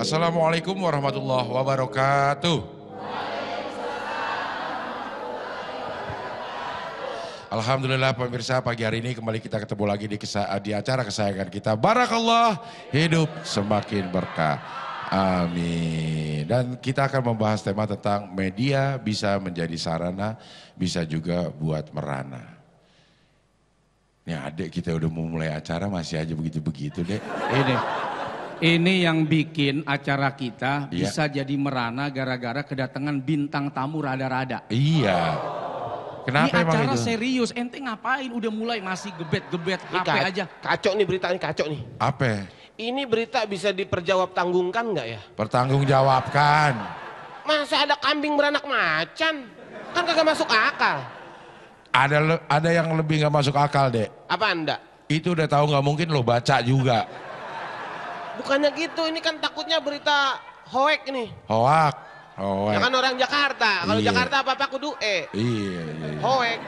Assalamualaikum warahmatullahi wabarakatuh. Alhamdulillah pemirsa, pagi hari ini kembali kita ketemu lagi di acara kesayangan kita. Barakallah, hidup semakin berkah. Amin. Dan kita akan membahas tema tentang media bisa menjadi sarana, bisa juga buat merana. Nih adik kita udah mau mulai acara masih aja begitu-begitu deh. Ini yang bikin acara kita bisa jadi merana gara-gara kedatangan bintang tamu rada-rada. Iya. Kenapa ini emang acara itu? serius, ente ngapain udah mulai masih gebet-gebet HP aja. Kacau nih beritanya, kacau nih. Apa? Ini berita bisa diperjawab tanggungkan nggak ya? Pertanggungjawabkan. Masa ada kambing beranak macan? Kan kagak masuk akal. Ada yang lebih nggak masuk akal dek. Apa anda? Itu udah tahu nggak mungkin lo baca juga. Bukannya gitu, ini kan takutnya berita hoek ini. Hoak. Ya kan orang Jakarta, kalau Iya. Jakarta apa-apa kudu Iya. hoek.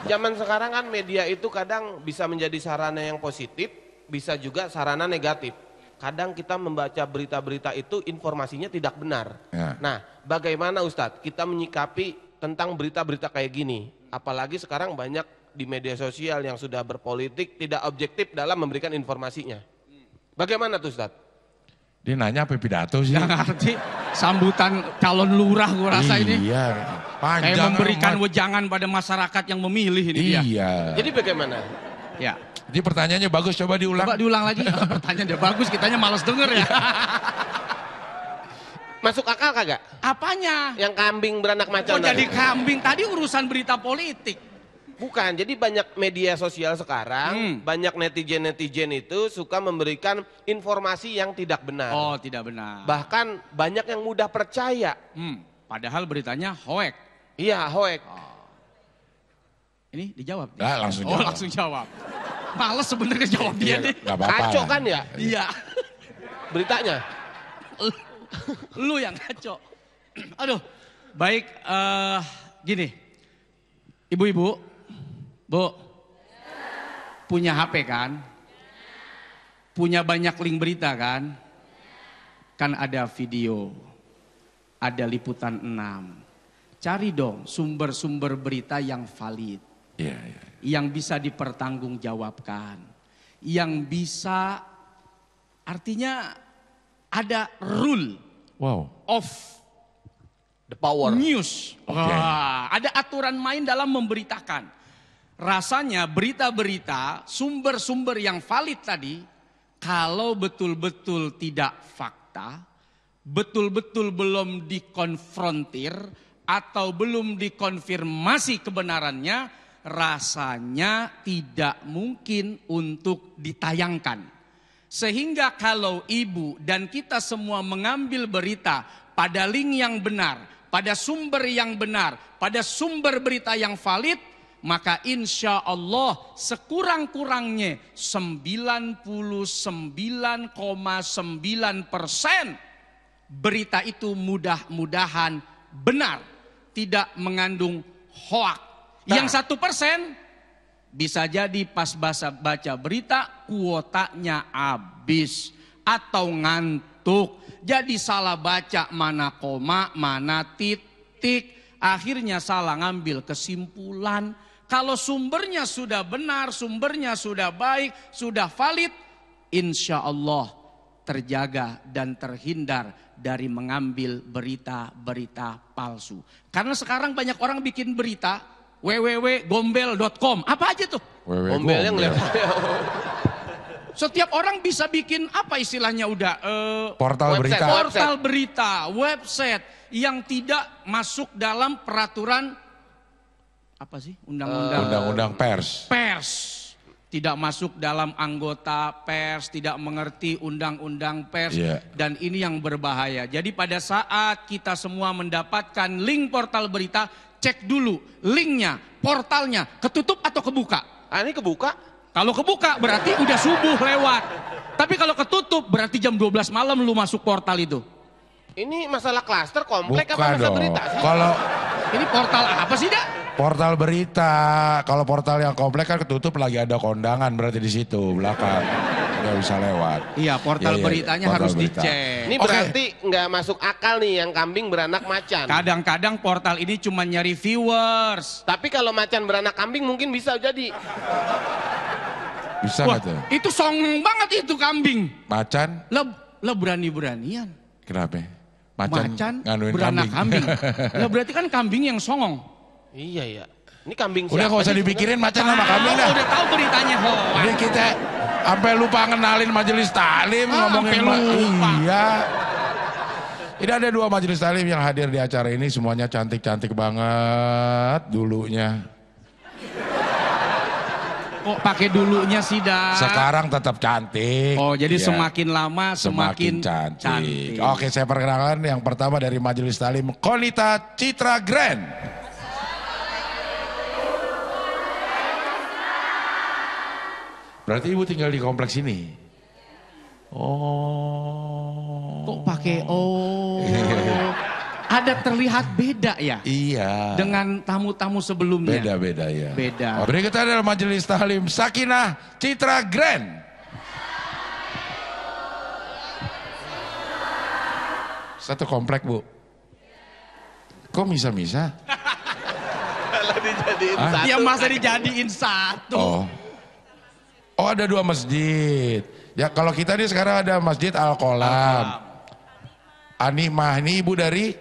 Zaman sekarang kan media itu kadang bisa menjadi sarana yang positif, bisa juga sarana negatif. Kadang kita membaca berita-berita itu informasinya tidak benar. Ya. Nah, bagaimana Ustadz kita menyikapi tentang berita-berita kayak gini? Apalagi sekarang banyak di media sosial yang sudah berpolitik, tidak objektif dalam memberikan informasinya. Bagaimana tuh Ustadz? Dia nanya apa pidato sih? Yang arti sambutan calon lurah gua rasa ini. Iya. Panjang Kayak memberikan amat. wejangan pada masyarakat yang memilih ini dia. Iya. Jadi bagaimana? Ya. Jadi pertanyaannya bagus, coba diulang. Coba diulang lagi. Pertanyaan dia bagus, kitanya malas denger ya. Masuk akal kagak? Apanya? Yang kambing beranak macan Kok jadi tadi? kambing? Tadi urusan berita politik. Bukan, jadi banyak media sosial sekarang, banyak netizen-netizen itu suka memberikan informasi yang tidak benar. Oh, tidak benar. Bahkan banyak yang mudah percaya. Padahal beritanya hoek. Iya, hoek. Ini dijawab. Nggak, langsung Oh, jawab. langsung jawab. Males sebenarnya jawab dia nih. Nggak apa-apa. Kacau kan ya Iya. beritanya? Lu yang ngaco. Aduh, baik gini. Ibu-ibu, Bu, punya HP kan? Punya banyak link berita kan? Kan ada video, ada liputan 6. Cari dong sumber-sumber berita yang valid. Iya. Yang bisa dipertanggungjawabkan. Yang bisa, artinya ada rule of The power. news. Oke. Wah, ada aturan main dalam memberitakan. Rasanya berita-berita, sumber-sumber yang valid tadi, kalau betul-betul tidak fakta, betul-betul belum dikonfrontir, atau belum dikonfirmasi kebenarannya, rasanya tidak mungkin untuk ditayangkan. Sehingga kalau ibu dan kita semua mengambil berita pada link yang benar, pada sumber yang benar, pada sumber berita yang valid, maka insya Allah sekurang-kurangnya 99,9% berita itu mudah-mudahan benar, tidak mengandung hoak. Yang 1% bisa jadi pas baca berita kuotanya habis atau ngantuk. Jadi salah baca mana koma, mana titik. Akhirnya salah ngambil kesimpulan. Kalau sumbernya sudah benar, sumbernya sudah baik, sudah valid, insya Allah terjaga dan terhindar dari mengambil berita-berita palsu. Karena sekarang banyak orang bikin berita www.gombel.com. Apa aja tuh? Gombelnya ngeliat. Setiap orang bisa bikin apa istilahnya udah Portal Website. berita. portal berita, website yang tidak masuk dalam peraturan apa sih? Undang-undang pers. Pers. Tidak masuk dalam anggota pers, tidak mengerti undang-undang pers. Iya. Dan ini yang berbahaya. Jadi pada saat kita semua mendapatkan link portal berita, cek dulu linknya, portalnya ketutup atau kebuka. Ini kebuka. Kalau kebuka berarti udah subuh lewat. Tapi kalau ketutup berarti jam 12 malam lu masuk portal itu. Ini masalah klaster komplek Bukan apa masalah dong. berita sih? Kalau Ini portal apa sih, Dak? portal berita, kalau portal yang komplek kan ketutup lagi ada kondangan berarti di situ belakang. nggak bisa lewat. Iya, portal beritanya portal harus berita. dicek. Ini berarti nggak masuk akal nih yang kambing beranak macan. Kadang-kadang portal ini cuma nyari viewers. Tapi kalau macan beranak kambing mungkin bisa jadi. Bisa Wah, nggak tuh? itu songong banget itu kambing. Macan? Lah berani-beranian. Kenapa? Macan nganuin beranak kambing. kambing. Lah berarti kan kambing yang songong. Iya ya. Ini kambing Udah siapa gak usah sih dipikirin macan sama kambing dah. Udah tahu beritanya hoax. Jadi kita sampai lupa ngenalin majelis taklim ngomongin sampai lupa. Iya. Ini ada 2 majelis taklim yang hadir di acara ini, semuanya cantik-cantik banget dulunya. Kok pakai dulunya sih dah? Sekarang tetap cantik. Oh, jadi Ya, semakin lama semakin cantik. Oke, saya perkenalkan yang pertama dari majelis taklim Qonita Citra Grand. Berarti ibu tinggal di kompleks ini. Oh. Kok pakai ada terlihat beda ya Iya. dengan tamu-tamu sebelumnya. Beda-beda ya. Beda. Berikutnya adalah majelis taklim Sakinah Citra Grand. Satu komplek, Bu. Kok misa-misa? Kalau dijadiin Hah? satu. Ya masa dijadiin satu. Oh. Oh, ada 2 masjid. Ya kalau kita nih sekarang ada Masjid Al-Qolam. Animah ini ibu dari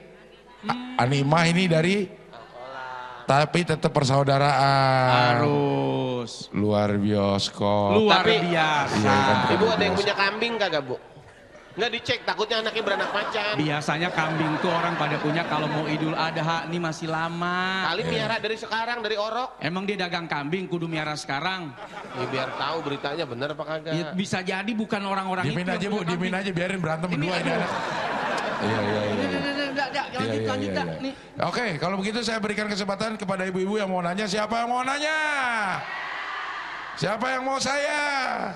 Animah ini dari tapi tetap persaudaraan. Harus. Luar bioskop. Luar Tapi- biasa. Iya, kan. Ibu ada yang punya kambing kagak Bu? Nggak dicek, takutnya anaknya beranak macan. Biasanya kambing tuh orang pada punya kalau mau Idul Adha nih masih lama. Kali miara dari sekarang, dari orok. Emang dia dagang kambing kudu miara sekarang. Ya biar tahu beritanya bener apa kagak. Ya, bisa jadi bukan orang-orang Dimin itu. aja, yang Bu, punya dimin kambing. aja biarin berantem berdua ini anak. Iya, iya, iya. Lanjut, Iya, lanjut, iya, dah. iya. Nih. Oke, kalau begitu saya berikan kesempatan kepada ibu-ibu yang mau nanya. Siapa yang mau nanya? Siapa yang mau saya?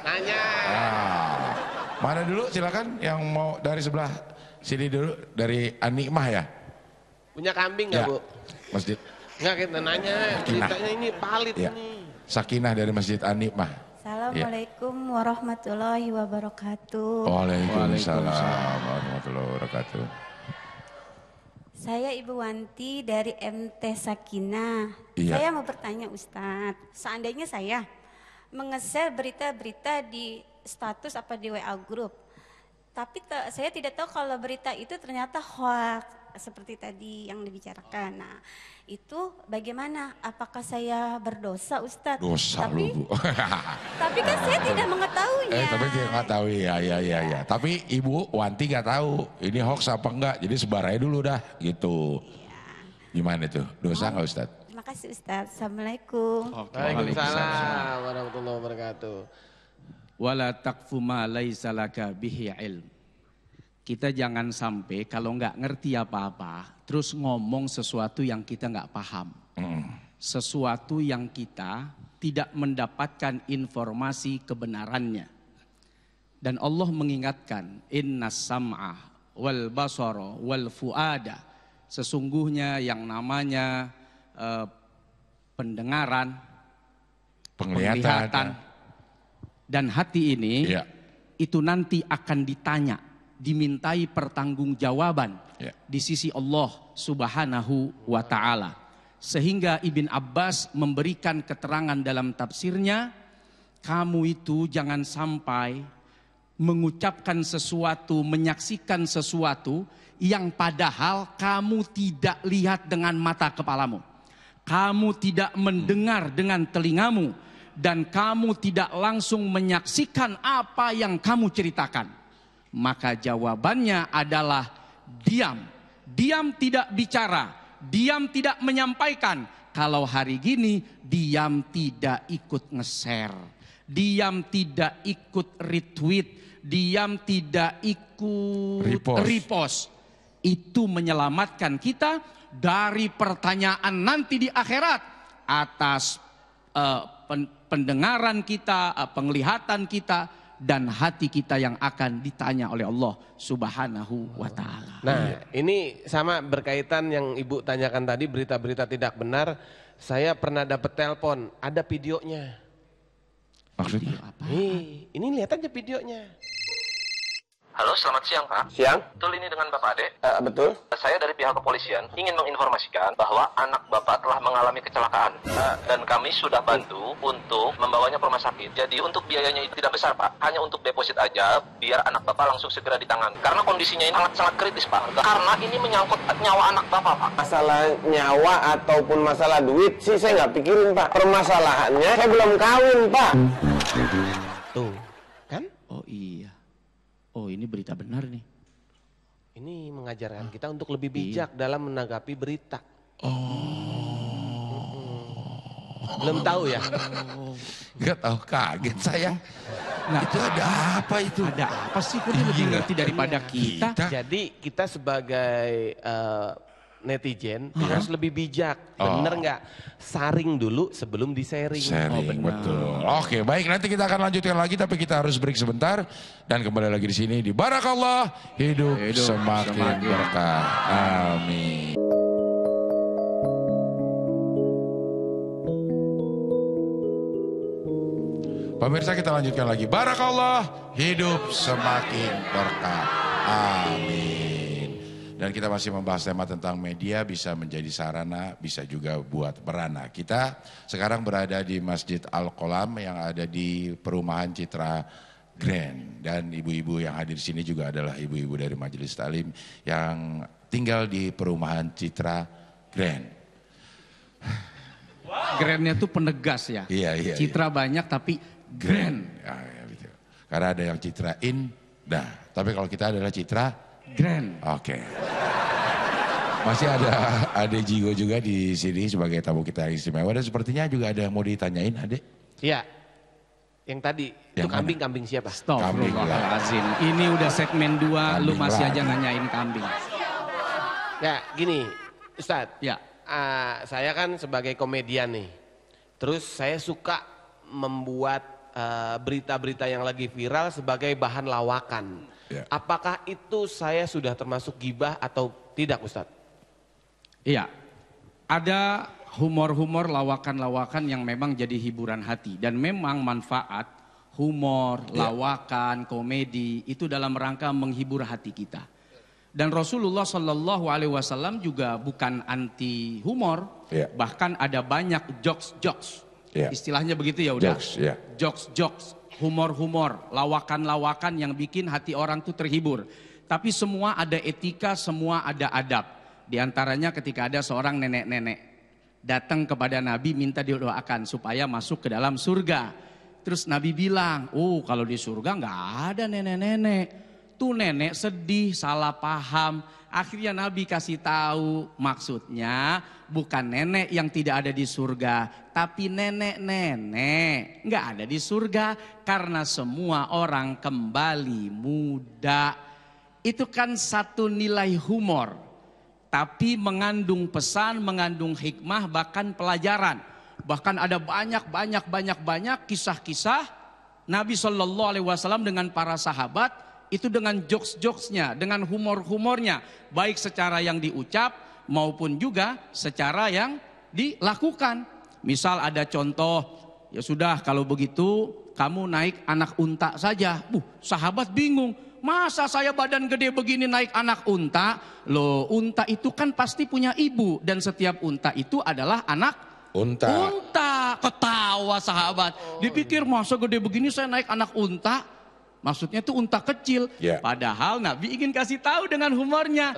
Nanya. Ah, mana dulu silakan yang mau dari sebelah sini dulu, dari Anikmah ya? Punya kambing nggak Ya. Bu? Masjid Nggak, kita nanya. Ceritanya ini valid ya. nih. Sakinah dari Masjid Anikmah. Assalamualaikum warahmatullahi wabarakatuh. Waalaikumsalam warahmatullahi wabarakatuh. Saya Ibu Wanti dari MT Sakinah. Iya. Saya mau bertanya Ustadz, seandainya saya menge-share berita-berita di status apa di WA grup, tapi saya tidak tahu kalau berita itu ternyata hoax seperti tadi yang dibicarakan. Nah, itu bagaimana? Apakah saya berdosa Ustadz? Dosa tapi, lu, Bu. Tapi kan saya tidak mengetahuinya. Tapi dia nggak tahu ya. Tapi Ibu Wanti nggak tahu ini hoax apa enggak. Jadi sebar aja dulu dah gitu. Gimana tuh? Dosa nggak Ustadz? Terima kasih Ustadz. Assalamualaikum. Waalaikumsalam warahmatullahi wabarakatuh. Wala taqfu ma laisa laka bihi ilm. Kita jangan sampai kalau nggak ngerti apa-apa, terus ngomong sesuatu yang kita nggak paham. Sesuatu yang kita tidak mendapatkan informasi kebenarannya. Dan Allah mengingatkan, inna sam'a wal basara wal fuada. Sesungguhnya yang namanya pendengaran, penglihatan, dan hati ini Iya. itu nanti akan ditanya, dimintai pertanggungjawaban Ya. di sisi Allah Subhanahu wa taala. Sehingga Ibn Abbas memberikan keterangan dalam tafsirnya, kamu itu jangan sampai mengucapkan sesuatu, menyaksikan sesuatu yang padahal kamu tidak lihat dengan mata kepalamu. Kamu tidak mendengar dengan telingamu dan kamu tidak langsung menyaksikan apa yang kamu ceritakan. Maka jawabannya adalah diam. Diam tidak bicara, diam tidak menyampaikan. Kalau hari gini diam tidak ikut nge-share, diam tidak ikut retweet, diam tidak ikut repost. Itu menyelamatkan kita dari pertanyaan nanti di akhirat atas pendengaran kita, penglihatan kita, dan hati kita yang akan ditanya oleh Allah Subhanahu wa taala. Nah, ini sama berkaitan yang Ibu tanyakan tadi, berita-berita tidak benar. Saya pernah dapat telepon, ada videonya. Maksudnya? Video apa? Ini lihat aja videonya. Halo, selamat siang Pak. Siang? Betul ini dengan Bapak Ade? Betul. Saya dari pihak kepolisian ingin menginformasikan bahwa anak Bapak telah mengalami kecelakaan. Dan kami sudah bantu untuk membawanya ke rumah sakit. Jadi untuk biayanya itu tidak besar Pak. Hanya untuk deposit aja biar anak Bapak langsung segera ditangani. Karena kondisinya ini sangat kritis Pak. Karena ini menyangkut nyawa anak Bapak Pak. Masalah nyawa ataupun masalah duit sih saya nggak pikirin Pak. Permasalahannya saya belum kawin Pak. Tuh, kan? Oh iya. Oh ini berita benar nih. Ini mengajarkan kita untuk lebih bijak dalam menanggapi berita. Belum tahu ya? Gak tahu, kaget saya. Nah, Itu ada apa itu? ada apa sih? Kok dia lebih ngerti daripada kita? Jadi kita sebagai netizen harus lebih bijak. Bener nggak? Saring dulu sebelum di-sharing. Sharing, betul. Oke, baik, nanti kita akan lanjutkan lagi, tapi kita harus break sebentar dan kembali lagi di sini di Barakallah, hidup semakin berkah. Amin. Pemirsa, kita lanjutkan lagi. Barakallah, hidup semakin berkah. Amin. Dan kita masih membahas tema tentang media bisa menjadi sarana, bisa juga buat berana. Kita sekarang berada di Masjid Al-Qolam yang ada di Perumahan Citra Grand. Dan ibu-ibu yang hadir di sini juga adalah ibu-ibu dari Majelis Talim yang tinggal di Perumahan Citra Grand. Grandnya tuh penegas ya. Iya. Citra banyak tapi grand. Ya, gitu. Karena ada yang Citra Indah. Tapi kalau kita adalah Citra Grand. Oke. Masih ada Ade Jigo juga di sini sebagai tamu kita yang istimewa dan sepertinya juga ada yang mau ditanyain, Ade. Iya. Yang tadi itu Yang kambing siapa? Astagfirullahaladzim. Ini udah segmen 2, lu Kambing masih lagi. aja nanyain kambing. Ya gini, Ustadz. Ya. Saya kan sebagai komedian nih. Terus saya suka membuat berita-berita yang lagi viral sebagai bahan lawakan. Ya. Apakah itu saya sudah termasuk gibah atau tidak, Ustadz? Iya. Ada humor-humor, lawakan-lawakan yang memang jadi hiburan hati. Dan memang manfaat humor, lawakan, komedi itu dalam rangka menghibur hati kita. Dan Rasulullah Shallallahu Alaihi Wasallam juga bukan anti humor. Ya. Bahkan ada banyak jokes-jokes. Ya. Istilahnya begitu ya udah. Jokes, ya. Jokes-jokes, humor-humor, lawakan-lawakan yang bikin hati orang tuh terhibur. Tapi semua ada etika, semua ada adab. Di antaranya ketika ada seorang nenek-nenek datang kepada Nabi minta didoakan supaya masuk ke dalam surga. Terus Nabi bilang, oh kalau di surga nggak ada nenek-nenek. Tuh nenek sedih, salah paham. Akhirnya Nabi kasih tahu maksudnya bukan nenek yang tidak ada di surga, tapi nenek-nenek nggak ada di surga karena semua orang kembali muda. Itu kan satu nilai humor, tapi mengandung pesan, mengandung hikmah, bahkan pelajaran. Bahkan ada banyak kisah-kisah Nabi Shallallahu Alaihi Wasallam dengan para sahabat. Itu dengan jokes-jokesnya, dengan humor-humornya. Baik secara yang diucap maupun juga secara yang dilakukan. Misal ada contoh, ya sudah kalau begitu kamu naik anak unta saja. Sahabat bingung, masa saya badan gede begini naik anak unta? Loh, unta itu kan pasti punya ibu dan setiap unta itu adalah anak Unta. Ketawa sahabat. Dipikir masa gede begini saya naik anak unta? Maksudnya itu unta kecil. Ya. Padahal Nabi ingin kasih tahu dengan humornya.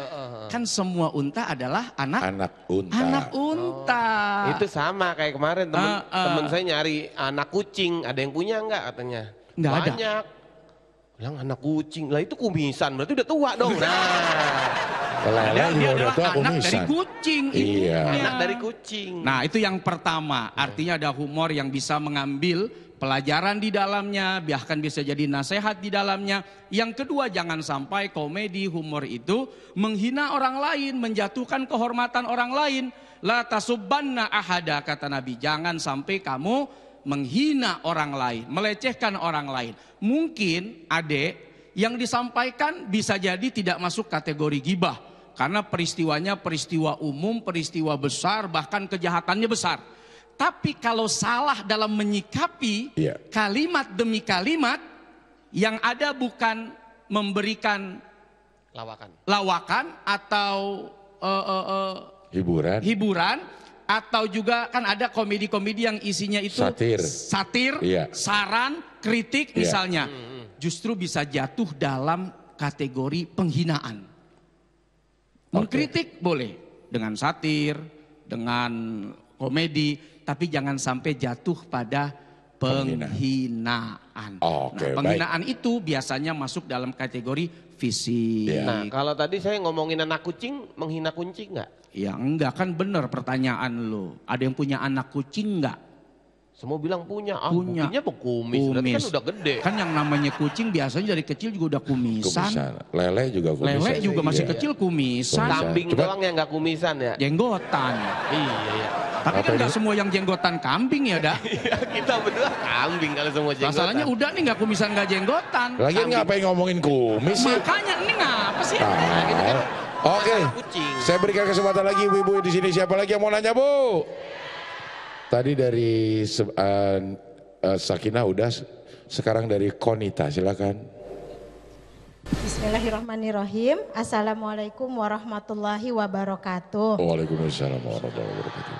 Kan semua unta adalah Anak unta. anak unta. Itu sama kayak kemarin temen saya nyari anak kucing. Ada yang punya nggak katanya? Nggak ada. Banyak. Bilang anak kucing. Lah itu kumisan berarti udah tua dong. Nah, Dia adalah anak dari kucing. Iya. ibunya. anak dari kucing. Nah itu yang pertama. Artinya ada humor yang bisa mengambil pelajaran di dalamnya, bahkan bisa jadi nasihat di dalamnya. Yang kedua, jangan sampai komedi humor itu menghina orang lain, menjatuhkan kehormatan orang lain. La tasubbanna ahada, kata Nabi, jangan sampai kamu menghina orang lain, melecehkan orang lain. Mungkin adik yang disampaikan bisa jadi tidak masuk kategori gibah karena peristiwanya peristiwa umum, peristiwa besar, bahkan kejahatannya besar. Tapi kalau salah dalam menyikapi Iya. kalimat demi kalimat, yang ada bukan memberikan lawakan atau hiburan, atau juga kan ada komedi-komedi yang isinya itu satir, Iya. saran, kritik Iya. misalnya, justru bisa jatuh dalam kategori penghinaan. Mengkritik boleh dengan satir, dengan komedi, tapi jangan sampai jatuh pada penghinaan. Penghinaan itu biasanya masuk dalam kategori fisik. Nah, kalau tadi saya ngomongin anak kucing, menghina kucing nggak? Ya enggak, kan benar pertanyaan lo. Ada yang punya anak kucing enggak? Semua bilang punya. Punya. Buktinya berkumis, berarti kan udah gede. Kan yang namanya kucing biasanya dari kecil juga udah kumisan. Lele juga kumisan. Lele juga masih Iya. kecil kumisan. Kambing doang yang nggak kumisan ya? Jenggotan. Iya. Tapi kan nggak semua yang jenggotan kambing ya, dah. Kita berdua kambing kalau semua jenggotan. Masalahnya udah nih nggak kumisan nggak jenggotan. Lagian ngapain ngomongin kumis sih? Makanya ini ngapa sih? Oke, saya berikan kesempatan lagi ibu-ibu di sini. Siapa lagi yang mau nanya, Bu? Tadi dari Sakinah udah, sekarang dari Konita, silakan. Bismillahirrahmanirrahim. Assalamualaikum warahmatullahi wabarakatuh. Waalaikumsalam warahmatullahi wabarakatuh.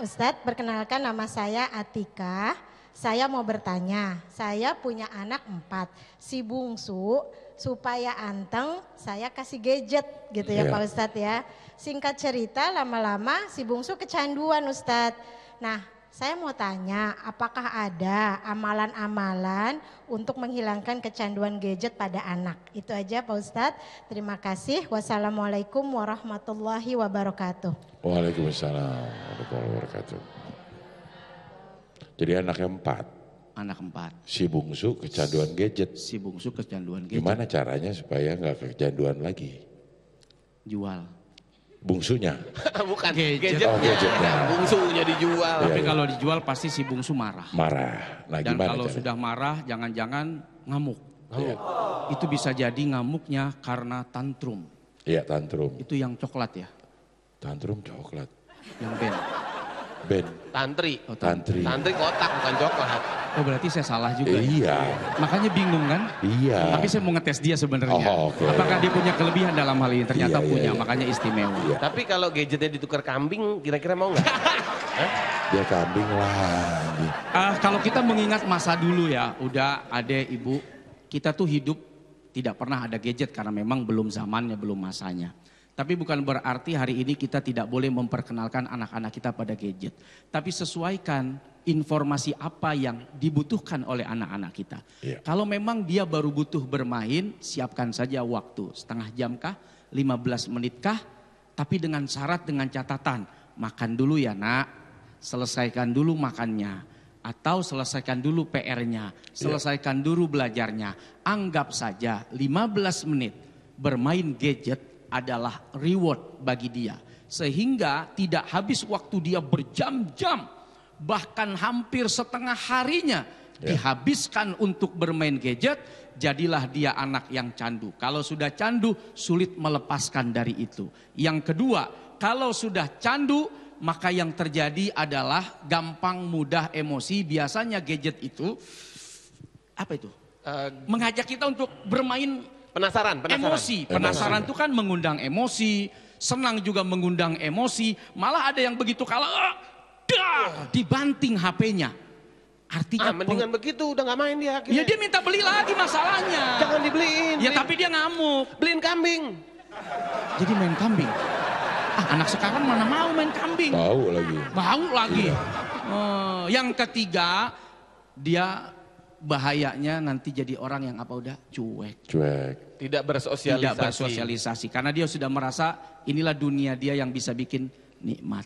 Ustadz, perkenalkan nama saya Atika. Saya mau bertanya, saya punya anak 4. Si bungsu supaya anteng saya kasih gadget gitu ya Pak Ustadz ya. Singkat cerita lama-lama si bungsu kecanduan Ustadz. Nah, saya mau tanya, apakah ada amalan-amalan untuk menghilangkan kecanduan gadget pada anak? Itu aja Pak Ustadz. Terima kasih. Wassalamualaikum warahmatullahi wabarakatuh. Waalaikumsalam warahmatullahi wabarakatuh. Jadi anaknya 4. Anak 4. Si bungsu kecanduan gadget. Si bungsu kecanduan gadget. Gimana caranya supaya nggak kecanduan lagi? Jual. Bungsunya? Bukan gadgetnya. Oh, gadgetnya. Bungsunya dijual. Tapi kalau dijual pasti si bungsu marah. Marah. Nah, Dan gimana kalau caranya? sudah marah jangan-jangan ngamuk. Itu bisa jadi ngamuknya karena tantrum. Iya, tantrum. Itu yang coklat ya? Tantrum coklat. Yang ben. Ben. Tantri. Oh, Tantri. Tantri kotak bukan coklat. Oh berarti saya salah juga. Iya. Makanya bingung kan? Iya. Tapi saya mau ngetes dia sebenarnya. Oh, oke. Apakah dia punya kelebihan dalam hal ini? Ternyata Iya, punya, iya. makanya istimewa. Iya. Tapi kalau gadgetnya ditukar kambing, kira-kira mau nggak? Dia kambing lagi. Kalau kita mengingat masa dulu ya, udah ada ibu, kita tuh hidup tidak pernah ada gadget karena memang belum zamannya, belum masanya. Tapi bukan berarti hari ini kita tidak boleh memperkenalkan anak-anak kita pada gadget. Tapi sesuaikan informasi apa yang dibutuhkan oleh anak-anak kita. Iya. Kalau memang dia baru butuh bermain, siapkan saja waktu. Setengah jam kah? 15 menit kah? Tapi dengan syarat, dengan catatan. Makan dulu ya nak, selesaikan dulu makannya. Atau selesaikan dulu PR-nya, selesaikan dulu belajarnya. Anggap saja 15 menit bermain gadget adalah reward bagi dia. Sehingga tidak habis waktu dia berjam-jam. Bahkan hampir setengah harinya dihabiskan untuk bermain gadget. Jadilah dia anak yang candu. Kalau sudah candu sulit melepaskan dari itu. Yang kedua, kalau sudah candu maka yang terjadi adalah gampang mudah emosi. Biasanya gadget itu apa itu? Mengajak kita untuk bermain Penasaran. emosi. Penasaran itu kan mengundang emosi, senang juga mengundang emosi. Malah ada yang begitu kalau dibanting HP-nya. Artinya mendingan begitu, udah nggak main dia. Akhirnya. Ya dia minta beli lagi masalahnya. Jangan dibeliin. Ya tapi dia ngamuk. Beliin kambing. Jadi main kambing. Anak sekarang mana mau main kambing? Bau lagi. Bau lagi. Yang ketiga, dia bahayanya nanti jadi orang yang apa udah cuek. Tidak bersosialisasi. Tidak bersosialisasi. Karena dia sudah merasa inilah dunia dia yang bisa bikin nikmat.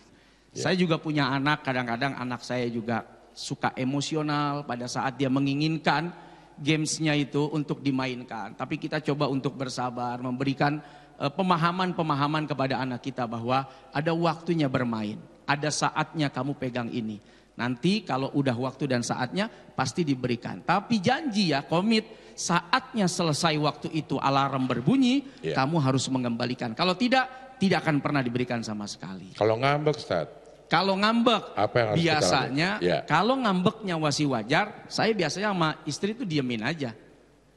Saya juga punya anak, kadang-kadang anak saya juga suka emosional pada saat dia menginginkan gamesnya itu untuk dimainkan. Tapi kita coba untuk bersabar, memberikan pemahaman-pemahaman kepada anak kita bahwa ada waktunya bermain. Ada saatnya kamu pegang ini. Nanti kalau udah waktu dan saatnya pasti diberikan. Tapi janji ya, komit, saatnya selesai waktu itu alarm berbunyi, kamu harus mengembalikan. Kalau tidak, tidak akan pernah diberikan sama sekali. Kalau ngambek Ustaz? Kalau ngambek, Apa yang harus kita biasanya lakukan? Ya. kalau ngambeknya masih wajar, saya biasanya sama istri tuh diemin aja.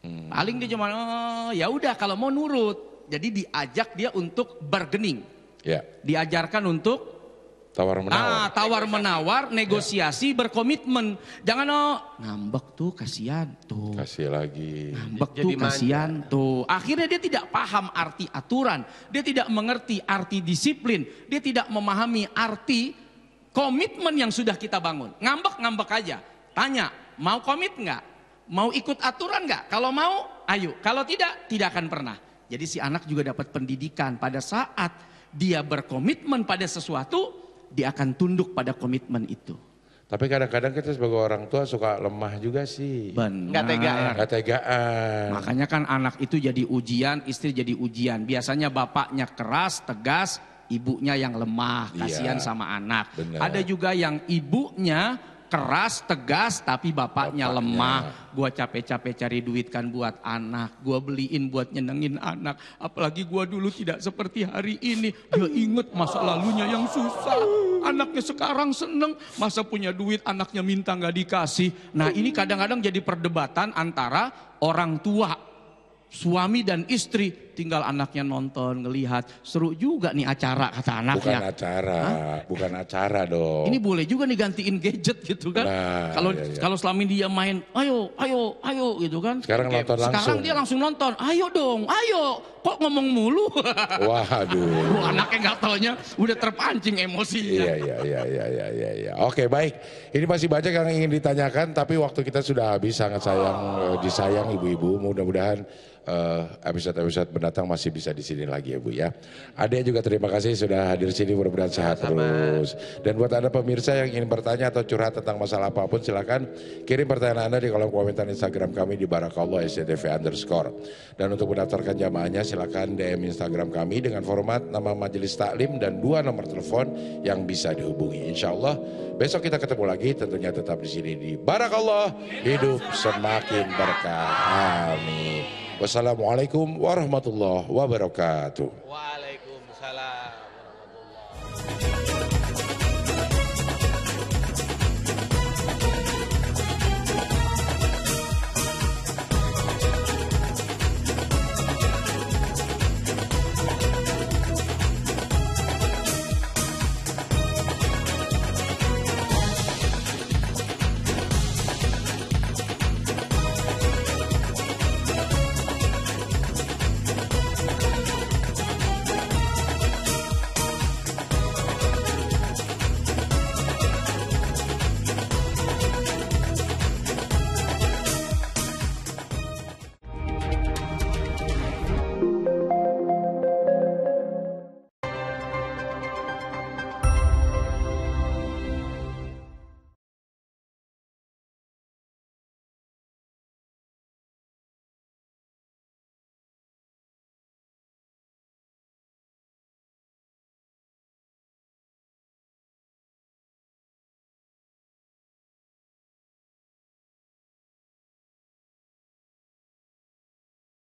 Paling dia cuma ya udah kalau mau nurut. Jadi diajak dia untuk bargaining. Ya, Diajarkan untuk tawar-menawar. tawar menawar, negosiasi, berkomitmen. Jangan ngambek tuh kasihan tuh. Kasih lagi. Ngambek Jadi tuh manja. kasihan tuh. Akhirnya dia tidak paham arti aturan. Dia tidak mengerti arti disiplin. Dia tidak memahami arti komitmen yang sudah kita bangun. Ngambek-ngambek aja. Tanya, mau komit nggak? Mau ikut aturan nggak? Kalau mau, ayo. Kalau tidak, tidak akan pernah. Jadi si anak juga dapat pendidikan pada saat dia berkomitmen pada sesuatu, dia akan tunduk pada komitmen itu. Tapi kadang-kadang kita sebagai orang tua suka lemah juga sih. Benar. Nggak tega ya? Nggak tegaan. Makanya kan anak itu jadi ujian, istri jadi ujian. Biasanya bapaknya keras, tegas, ibunya yang lemah, kasihan Iya, sama anak. benar. Ada juga yang ibunya keras, tegas, tapi bapaknya lemah. Gua capek-capek cari duit kan buat anak. Gua beliin buat nyenengin anak. Apalagi gua dulu tidak seperti hari ini. Dia inget masa lalunya yang susah. Anaknya sekarang seneng. Masa punya duit anaknya minta nggak dikasih. Nah ini kadang-kadang jadi perdebatan antara orang tua. Suami dan istri, tinggal anaknya nonton, ngelihat. Seru juga nih acara, kata anaknya. Bukan acara dong. Ini boleh juga nih gantiin gadget gitu kan. Nah, Kalau iya, iya. kalau selama ini dia main, ayo gitu kan. Sekarang nonton langsung. Sekarang dia langsung nonton, ayo dong, ayo. Kok ngomong mulu? Waduh. Wah, anaknya nggak taunya udah terpancing emosinya. Iya. Oke, baik. Ini masih banyak yang ingin ditanyakan, tapi waktu kita sudah habis. Sangat disayang ibu-ibu. Mudah-mudahan episode-episode mendatang masih bisa di sini lagi ya Bu ya. Adek juga terima kasih sudah hadir sini, mudah-mudahan sehat terus. Dan buat Anda pemirsa yang ingin bertanya atau curhat tentang masalah apapun, silakan kirim pertanyaan Anda di kolom komentar Instagram kami di Barakallah SCTV_. Dan untuk mendaftarkan jamaahnya silakan DM Instagram kami dengan format nama majelis taklim dan 2 nomor telepon yang bisa dihubungi. Insya Allah besok kita ketemu lagi, tentunya tetap di sini di Barakallah, hidup semakin berkah. Amin. Wassalamualaikum warahmatullahi wabarakatuh.